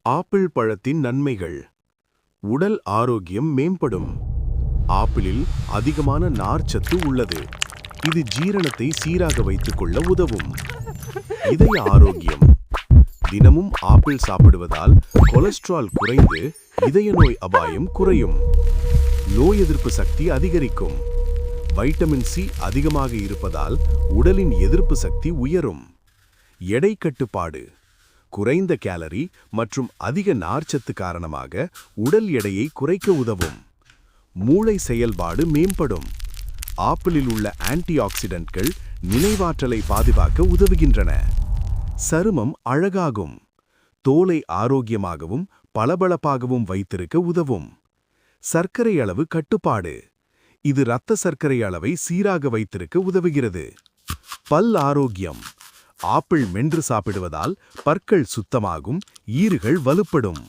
Apple பழத்தின் நன்மைகள். உடல் ஆரோக்கியம் மேம்படும். ஆப்பிளில் அதிகமான நார்ச்சத்து உள்ளது. இது ஜீரணத்தை சீராக வைத்துக் கொள்ள உதவும். இதய ஆரோக்கியம். தினமும் ஆப்பிள் சாப்பிடுவதால் கொலஸ்ட்ரால் குறைந்து இதய நோய் அபாயம் குறையும். நோய் எதிர்ப்பு சக்தி அதிகரிக்கும். வைட்டமின் சி அதிகமாக இருப்பதால் உடலின் எதிர்ப்பு சக்தி உயரும். எடை கட்டுப்பாடு. குறைந்த கேலரி மற்றும் அதிக நார்ச்சத்து காரணமாக உடல் எடையை குறைக்க உதவும். மூளை செயல்பாடு மேம்படும். ஆப்பிளில் உள்ள ஆன்டிஆக்சிடென்ட்கள் நினைவாற்றலை பாதுகாக்க உதவுகின்றன. சருமம் அழகாகும். தோலை ஆரோக்கியமாகவும் பளபளப்பாகவும் வைத்திருக்க உதவும். சர்க்கரை அளவு கட்டுப்பாடு. இது இரத்த சர்க்கரை அளவை சீராக வைத்திருக்க உதவுகிறது. பல் ஆரோக்கியம். ஆப்பிள் மென்று சாப்பிடுவதால் பற்கள் சுத்தமாகும், ஈறுகள் வலுப்படும்.